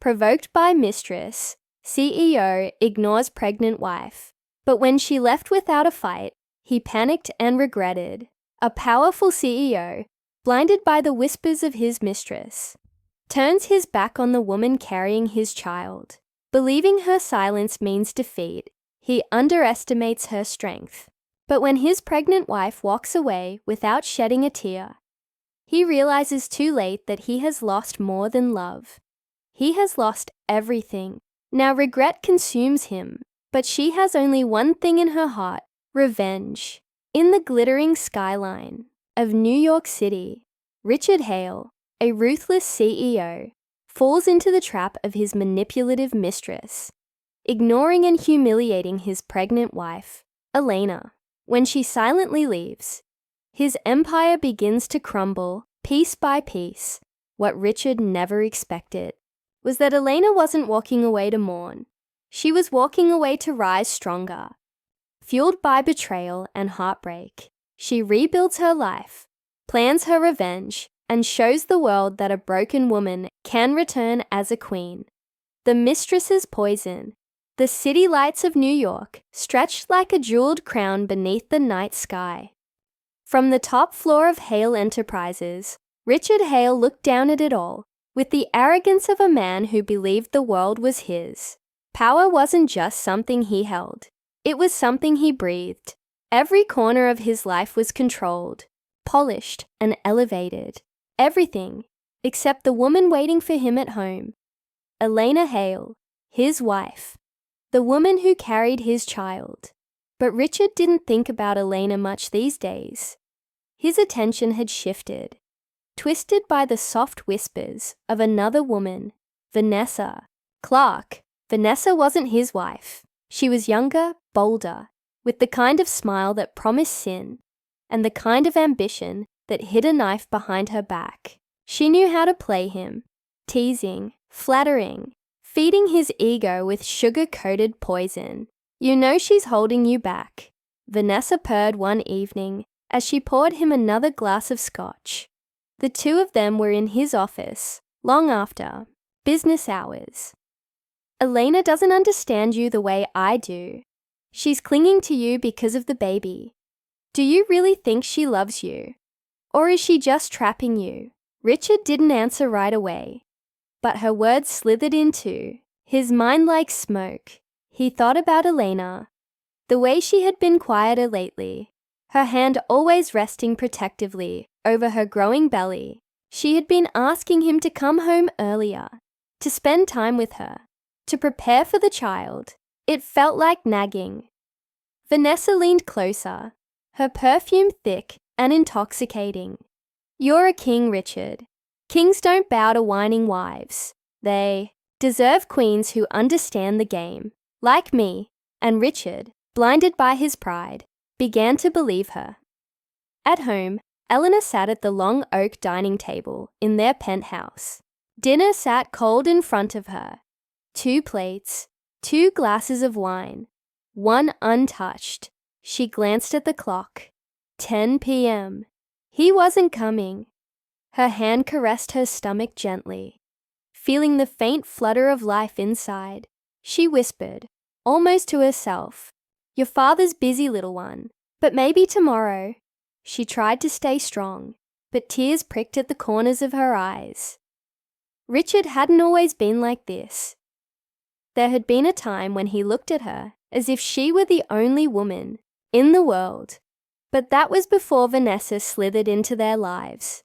Provoked by Mistress, CEO ignores pregnant wife. But when she left without a fight, he panicked and regretted. A powerful CEO, blinded by the whispers of his mistress, turns his back on the woman carrying his child. Believing her silence means defeat, he underestimates her strength. But when his pregnant wife walks away without shedding a tear, he realizes too late that he has lost more than love. He has lost everything. Now regret consumes him, but she has only one thing in her heart: revenge. In the glittering skyline of New York City, Richard Hale, a ruthless CEO, falls into the trap of his manipulative mistress, ignoring and humiliating his pregnant wife, Elena. When she silently leaves, his empire begins to crumble piece by piece. What Richard never expected was that Elena wasn't walking away to mourn. She was walking away to rise stronger. Fueled by betrayal and heartbreak, she rebuilds her life, plans her revenge, and shows the world that a broken woman can return as a queen. The Mistress's poison. The city lights of New York stretched like a jeweled crown beneath the night sky. From the top floor of Hale Enterprises, Richard Hale looked down at it all with the arrogance of a man who believed the world was his. Power wasn't just something he held. It was something he breathed. Every corner of his life was controlled, polished, and elevated. Everything, except the woman waiting for him at home. Elena Hale, his wife. The woman who carried his child. But Richard didn't think about Elena much these days. His attention had shifted, twisted by the soft whispers of another woman, Vanessa. Clark. Vanessa wasn't his wife. She was younger, bolder, with the kind of smile that promised sin, and the kind of ambition that hid a knife behind her back. She knew how to play him, teasing, flattering, feeding his ego with sugar-coated poison. "You know she's holding you back," Vanessa purred one evening as she poured him another glass of scotch. The two of them were in his office, long after business hours. "Elena doesn't understand you the way I do. She's clinging to you because of the baby. Do you really think she loves you? Or is she just trapping you?" Richard didn't answer right away, but her words slithered into his mind like smoke. He thought about Elena, the way she had been quieter lately, her hand always resting protectively over her growing belly. She had been asking him to come home earlier, to spend time with her, to prepare for the child. It felt like nagging. Vanessa leaned closer, her perfume thick and intoxicating. "You're a king, Richard. Kings don't bow to whining wives. They deserve queens who understand the game, like me." And Richard, blinded by his pride, began to believe her. At home, Elena sat at the long oak dining table in their penthouse. Dinner sat cold in front of her. 2 plates, 2 glasses of wine, 1 untouched. She glanced at the clock. 10 p.m. He wasn't coming. Her hand caressed her stomach gently. Feeling the faint flutter of life inside, she whispered, almost to herself, "Your father's busy, little one, but maybe tomorrow." She tried to stay strong, but tears pricked at the corners of her eyes. Richard hadn't always been like this. There had been a time when he looked at her as if she were the only woman in the world, but that was before Vanessa slithered into their lives.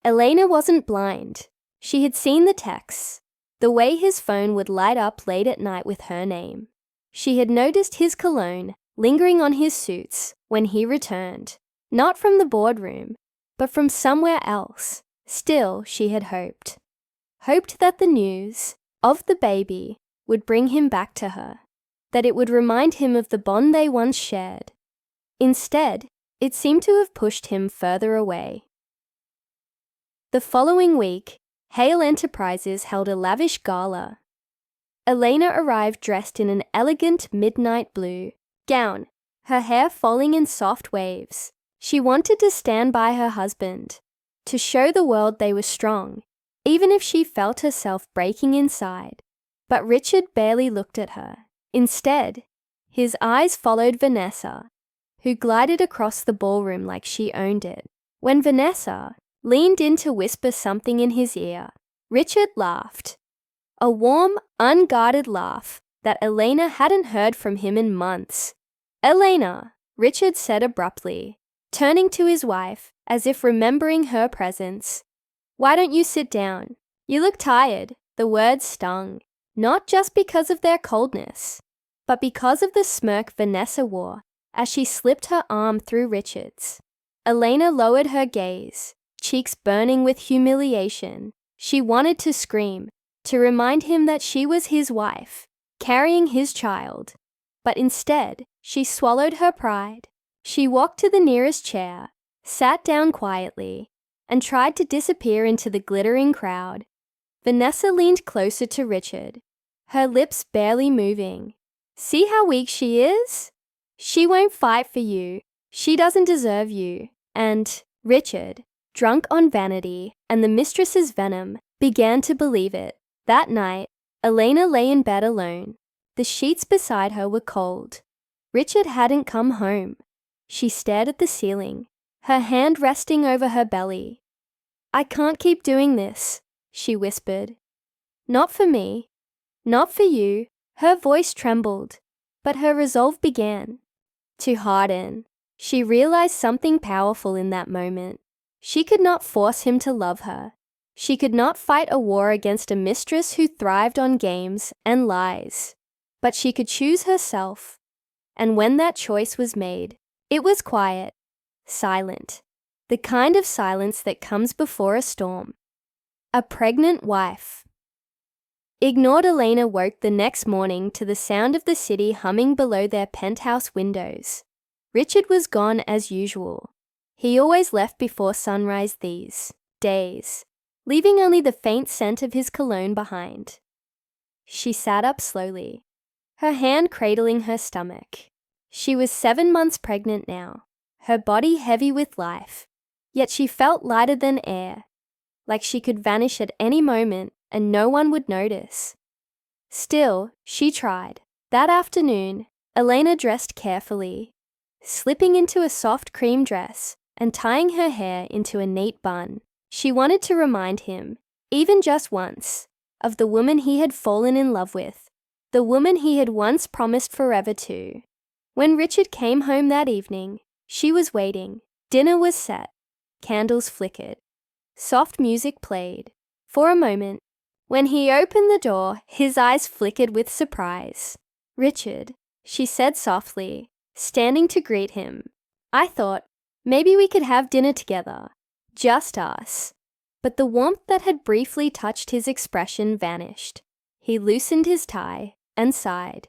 Elena wasn't blind. She had seen the texts, the way his phone would light up late at night with her name. She had noticed his cologne lingering on his suits when he returned, not from the boardroom, but from somewhere else. Still, she had hoped that the news of the baby would bring him back to her, that it would remind him of the bond they once shared. Instead, it seemed to have pushed him further away. The following week, Hale Enterprises held a lavish gala. Elena arrived dressed in an elegant midnight blue gown, her hair falling in soft waves. She wanted to stand by her husband, to show the world they were strong, even if she felt herself breaking inside. But Richard barely looked at her. Instead, his eyes followed Vanessa, who glided across the ballroom like she owned it. When Vanessa leaned in to whisper something in his ear, Richard laughed. A warm, unguarded laugh that Elena hadn't heard from him in months. "Elena," Richard said abruptly, turning to his wife as if remembering her presence. "Why don't you sit down? You look tired." The words stung, not just because of their coldness, but because of the smirk Vanessa wore as she slipped her arm through Richard's. Elena lowered her gaze, cheeks burning with humiliation. She wanted to scream, to remind him that she was his wife, carrying his child. But instead, she swallowed her pride. She walked to the nearest chair, sat down quietly, and tried to disappear into the glittering crowd. Vanessa leaned closer to Richard, her lips barely moving. "See how weak she is? She won't fight for you. She doesn't deserve you." And Richard, drunk on vanity and the mistress's venom, began to believe it. That night, Elena lay in bed alone. The sheets beside her were cold. Richard hadn't come home. She stared at the ceiling, her hand resting over her belly. "I can't keep doing this," she whispered. "Not for me. Not for you." Her voice trembled, but her resolve began to harden. She realized something powerful in that moment. She could not force him to love her. She could not fight a war against a mistress who thrived on games and lies. But she could choose herself. And when that choice was made, it was quiet, silent, the kind of silence that comes before a storm. A pregnant wife. Ignored Elena woke the next morning to the sound of the city humming below their penthouse windows. Richard was gone as usual. He always left before sunrise these days, leaving only the faint scent of his cologne behind. She sat up slowly, her hand cradling her stomach. She was 7 months pregnant now, her body heavy with life, yet she felt lighter than air, like she could vanish at any moment and no one would notice. Still, she tried. That afternoon, Elena dressed carefully, slipping into a soft cream dress and tying her hair into a neat bun. She wanted to remind him, even just once, of the woman he had fallen in love with, the woman he had once promised forever to. When Richard came home that evening, she was waiting. Dinner was set. Candles flickered. Soft music played. For a moment, when he opened the door, his eyes flickered with surprise. "Richard," she said softly, standing to greet him. "I thought maybe we could have dinner together. Just us." But the warmth that had briefly touched his expression vanished. He loosened his tie and sighed.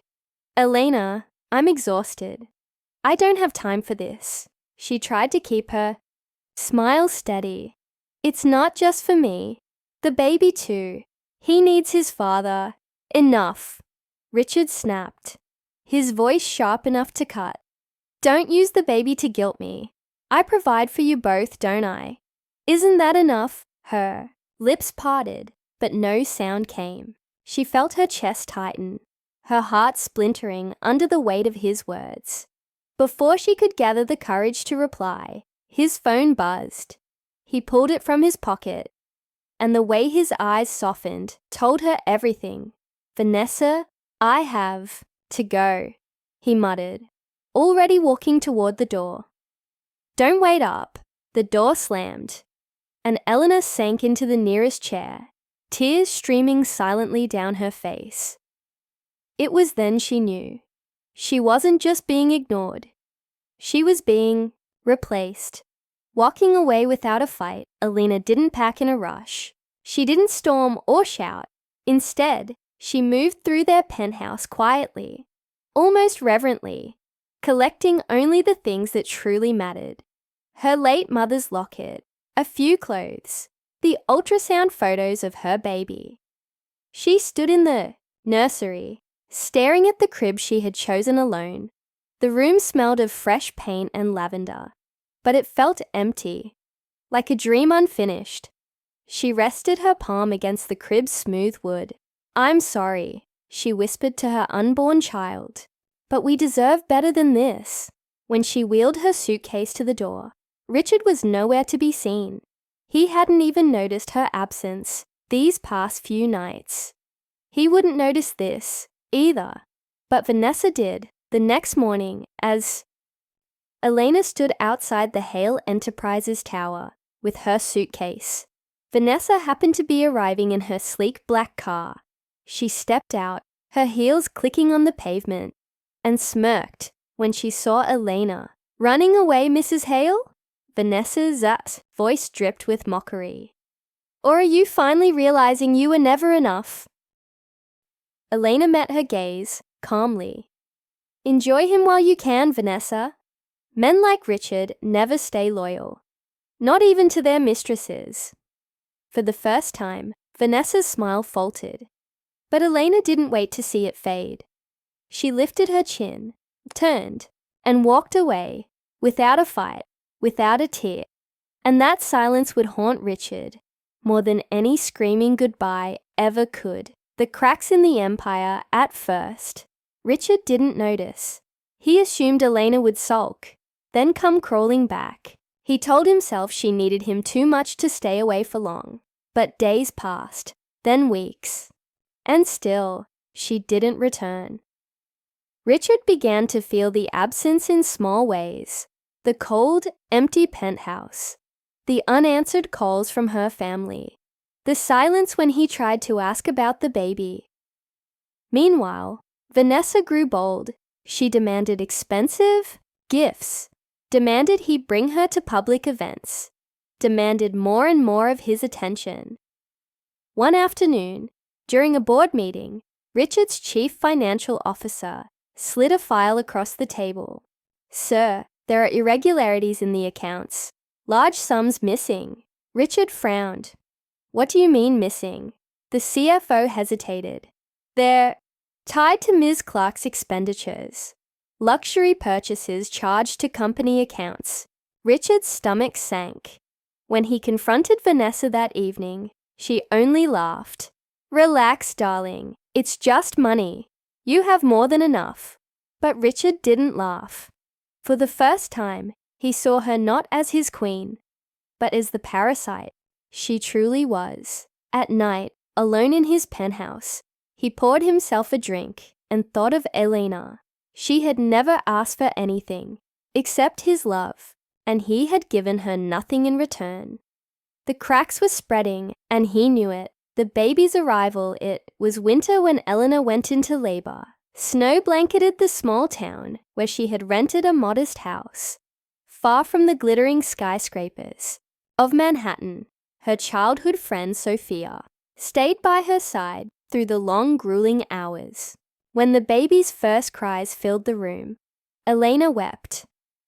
"Elena, I'm exhausted. I don't have time for this." She tried to keep her smile steady. "It's not just for me. The baby too. He needs his father." "Enough," Richard snapped, his voice sharp enough to cut. "Don't use the baby to guilt me. I provide for you both, don't I? Isn't that enough?" Her lips parted, but no sound came. She felt her chest tighten, her heart splintering under the weight of his words. Before she could gather the courage to reply, his phone buzzed. He pulled it from his pocket, and the way his eyes softened told her everything. "Vanessa, I have to go," he muttered, already walking toward the door. "Don't wait up." The door slammed, and Elena sank into the nearest chair, tears streaming silently down her face. It was then she knew. She wasn't just being ignored. She was being replaced. Walking away without a fight, Elena didn't pack in a rush. She didn't storm or shout. Instead, she moved through their penthouse quietly, almost reverently, collecting only the things that truly mattered. Her late mother's locket, a few clothes, the ultrasound photos of her baby. She stood in the nursery, staring at the crib she had chosen alone. The room smelled of fresh paint and lavender, but it felt empty, like a dream unfinished. She rested her palm against the crib's smooth wood. "I'm sorry," she whispered to her unborn child, "but we deserve better than this." When she wheeled her suitcase to the door, Richard was nowhere to be seen. He hadn't even noticed her absence these past few nights. He wouldn't notice this either, but Vanessa did the next morning as Elena stood outside the Hale Enterprises tower with her suitcase. Vanessa happened to be arriving in her sleek black car. She stepped out, her heels clicking on the pavement, and smirked when she saw Elena. "Running away, Mrs. Hale?" Vanessa's voice dripped with mockery. "Or are you finally realizing you were never enough?" Elena met her gaze calmly. "Enjoy him while you can, Vanessa. Men like Richard never stay loyal, not even to their mistresses." For the first time, Vanessa's smile faltered, but Elena didn't wait to see it fade. She lifted her chin, turned, and walked away, without a fight, without a tear. And that silence would haunt Richard more than any screaming goodbye ever could. The cracks in the empire, at first, Richard didn't notice. He assumed Elena would sulk, then come crawling back. He told himself she needed him too much to stay away for long. But days passed, then weeks, and still, she didn't return. Richard began to feel the absence in small ways. The cold, empty penthouse, the unanswered calls from her family, the silence when he tried to ask about the baby. Meanwhile, Vanessa grew bold. She demanded expensive gifts, demanded he bring her to public events, demanded more and more of his attention. One afternoon, during a board meeting, Richard's chief financial officer slid a file across the table. "Sir, there are irregularities in the accounts. Large sums missing." Richard frowned. "What do you mean missing?" The CFO hesitated. "They're tied to Ms. Clark's expenditures. Luxury purchases charged to company accounts." Richard's stomach sank. When he confronted Vanessa that evening, she only laughed. "Relax, darling. It's just money. You have more than enough." But Richard didn't laugh. For the first time, he saw her not as his queen, but as the parasite she truly was. At night, alone in his penthouse, he poured himself a drink and thought of Elena. She had never asked for anything except his love, and he had given her nothing in return. The cracks were spreading, and he knew it. The baby's arrival, it was winter when Elena went into labor. Snow blanketed the small town where she had rented a modest house, far from the glittering skyscrapers of Manhattan. Her childhood friend Sophia stayed by her side through the long, grueling hours. When the baby's first cries filled the room, Elena wept,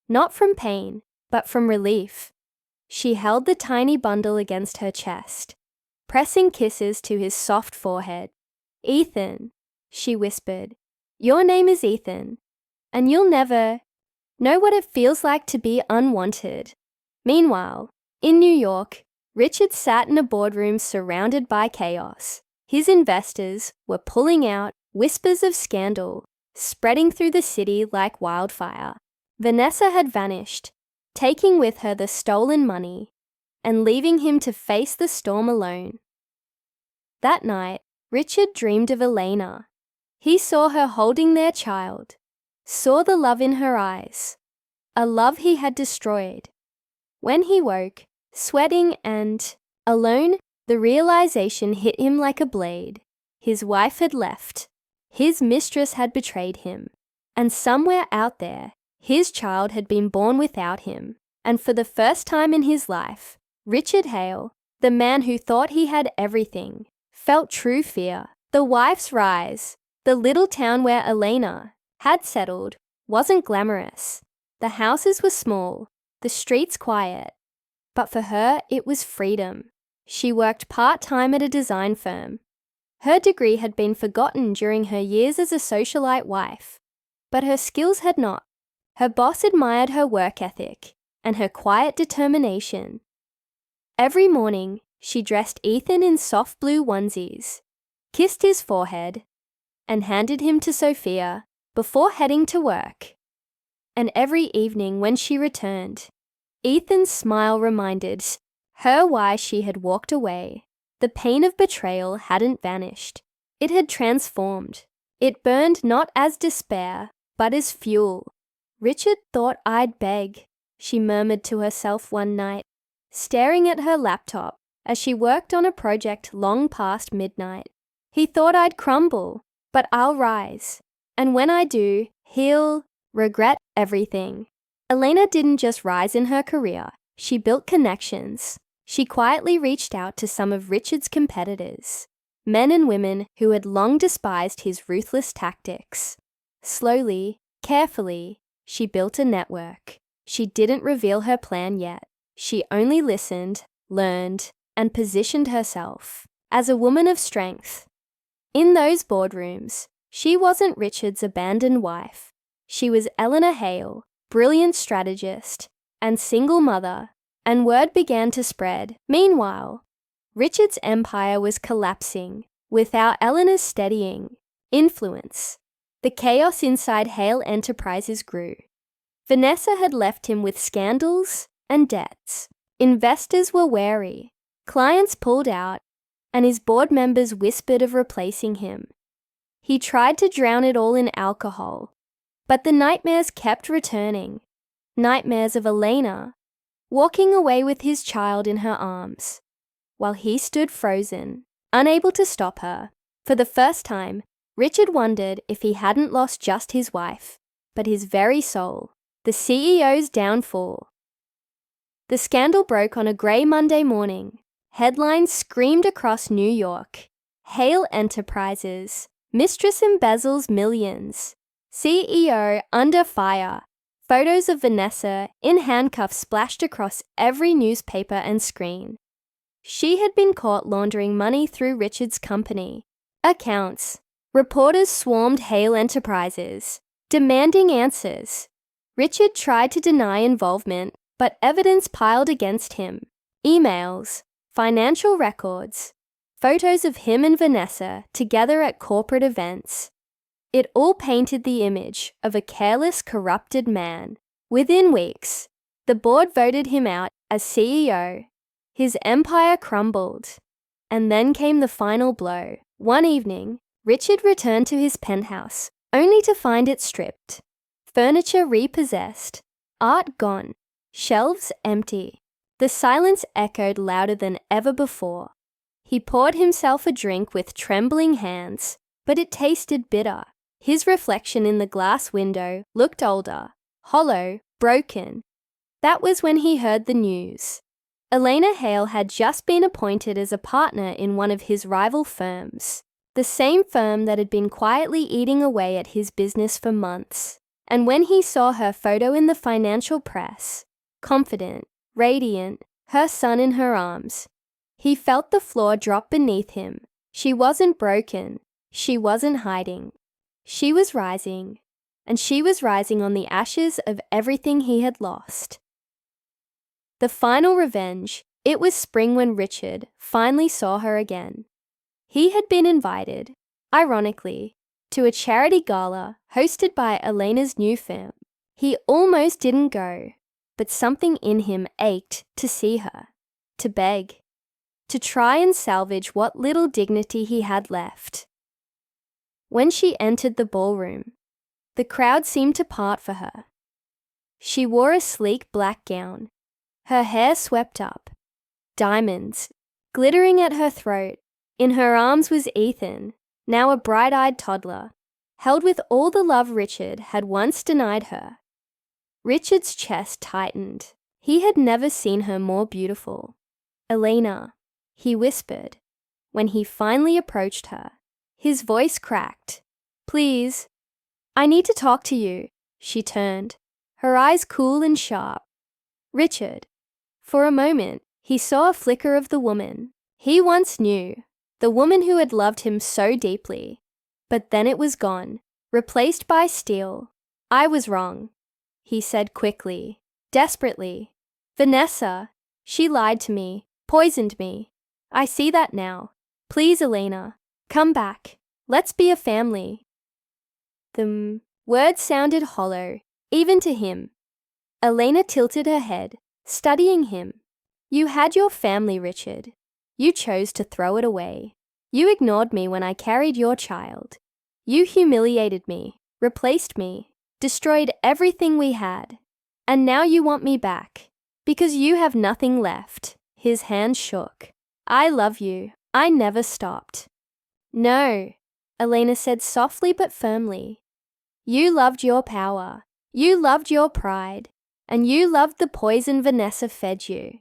not from pain, but from relief. She held the tiny bundle against her chest, pressing kisses to his soft forehead. "Ethan," she whispered, "your name is Ethan, and you'll never know what it feels like to be unwanted." Meanwhile, in New York, Richard sat in a boardroom surrounded by chaos. His investors were pulling out, whispers of scandal spreading through the city like wildfire. Vanessa had vanished, taking with her the stolen money and leaving him to face the storm alone. That night, Richard dreamed of Elena. He saw her holding their child, saw the love in her eyes, a love he had destroyed. When he woke, sweating and alone, the realization hit him like a blade. His wife had left. His mistress had betrayed him. And somewhere out there, his child had been born without him. And for the first time in his life, Richard Hale, the man who thought he had everything, felt true fear. The wife's rise, the little town where Elena had settled, wasn't glamorous. The houses were small, the streets quiet. But for her, it was freedom. She worked part-time at a design firm. Her degree had been forgotten during her years as a socialite wife, but her skills had not. Her boss admired her work ethic and her quiet determination. Every morning, she dressed Ethan in soft blue onesies, kissed his forehead, and handed him to Sophia before heading to work. And every evening when she returned, Ethan's smile reminded her why she had walked away. The pain of betrayal hadn't vanished. It had transformed. It burned not as despair, but as fuel. "Richard thought I'd beg," she murmured to herself one night, staring at her laptop as she worked on a project long past midnight. "He thought I'd crumble, but I'll rise. And when I do, he'll regret everything." Elena didn't just rise in her career, she built connections. She quietly reached out to some of Richard's competitors, men and women who had long despised his ruthless tactics. Slowly, carefully, she built a network. She didn't reveal her plan yet. She only listened, learned, and positioned herself as a woman of strength. In those boardrooms, she wasn't Richard's abandoned wife. She was Elena Hale, brilliant strategist and single mother, and word began to spread. Meanwhile, Richard's empire was collapsing without Elena's steadying influence. The chaos inside Hale Enterprises grew. Vanessa had left him with scandals and debts. Investors were wary. Clients pulled out, and his board members whispered of replacing him. He tried to drown it all in alcohol, but the nightmares kept returning. Nightmares of Elena walking away with his child in her arms, while he stood frozen, unable to stop her. For the first time, Richard wondered if he hadn't lost just his wife, but his very soul. The CEO's downfall. The scandal broke on a grey Monday morning. Headlines screamed across New York. Hale Enterprises. Mistress embezzles millions. CEO under fire. Photos of Vanessa in handcuffs splashed across every newspaper and screen. She had been caught laundering money through Richard's company. Accounts. Reporters swarmed Hale Enterprises, demanding answers. Richard tried to deny involvement, but evidence piled against him. Emails, financial records, photos of him and Vanessa together at corporate events. It all painted the image of a careless, corrupted man. Within weeks, the board voted him out as CEO. His empire crumbled. And then came the final blow. One evening, Richard returned to his penthouse, only to find it stripped. Furniture repossessed, art gone, shelves empty. The silence echoed louder than ever before. He poured himself a drink with trembling hands, but it tasted bitter. His reflection in the glass window looked older, hollow, broken. That was when he heard the news. Elena Hale had just been appointed as a partner in one of his rival firms, the same firm that had been quietly eating away at his business for months. And when he saw her photo in the financial press, confident, radiant, her son in her arms, he felt the floor drop beneath him. She wasn't broken. She wasn't hiding. She was rising, and she was rising on the ashes of everything he had lost. The final revenge. It was spring when Richard finally saw her again. He had been invited, ironically, to a charity gala hosted by Elena's new firm. He almost didn't go, but something in him ached to see her, to beg, to try and salvage what little dignity he had left. When she entered the ballroom, the crowd seemed to part for her. She wore a sleek black gown, her hair swept up, diamonds glittering at her throat. In her arms was Ethan, now a bright-eyed toddler, held with all the love Richard had once denied her. Richard's chest tightened. He had never seen her more beautiful. "Elena," he whispered, when he finally approached her. His voice cracked. "Please, I need to talk to you." She turned, her eyes cool and sharp. "Richard." For a moment, he saw a flicker of the woman he once knew, the woman who had loved him so deeply. But then it was gone, replaced by steel. "I was wrong," he said quickly, desperately. "Vanessa, she lied to me, poisoned me. I see that now. Please, Elena, come back. Let's be a family. The words sounded hollow, even to him. Elena tilted her head, studying him. You had your family, Richard. You chose to throw it away. You ignored me when I carried your child. You humiliated me, replaced me, destroyed everything we had. And now you want me back, because you have nothing left. His hand shook. I love you. I never stopped. No, Elena said softly but firmly. You loved your power. You loved your pride. And you loved the poison Vanessa fed you.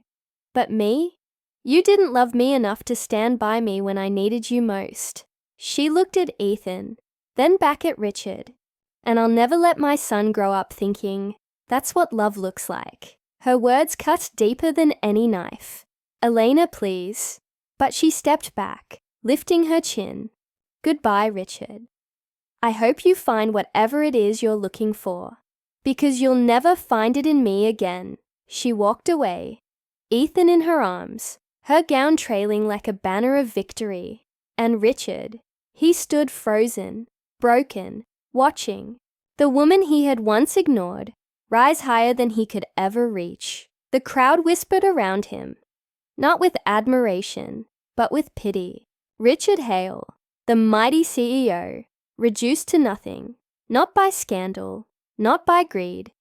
But me? You didn't love me enough to stand by me when I needed you most. She looked at Ethan, then back at Richard. And I'll never let my son grow up thinking, that's what love looks like. Her words cut deeper than any knife. Elena, please. But she stepped back, lifting her chin. Goodbye, Richard. I hope you find whatever it is you're looking for, because you'll never find it in me again. She walked away, Ethan in her arms, her gown trailing like a banner of victory. And Richard, he stood frozen, broken, watching the woman he had once ignored rise higher than he could ever reach. The crowd whispered around him, not with admiration, but with pity. Richard Hale, the mighty CEO, reduced to nothing, not by scandal, not by greed,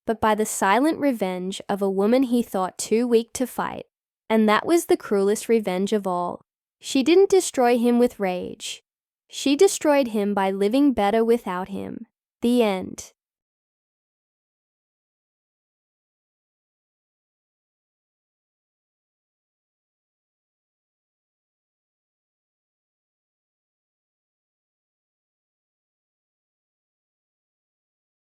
but by the silent revenge of a woman he thought too weak to fight. And that was the cruelest revenge of all. She didn't destroy him with rage. She destroyed him by living better without him. The end.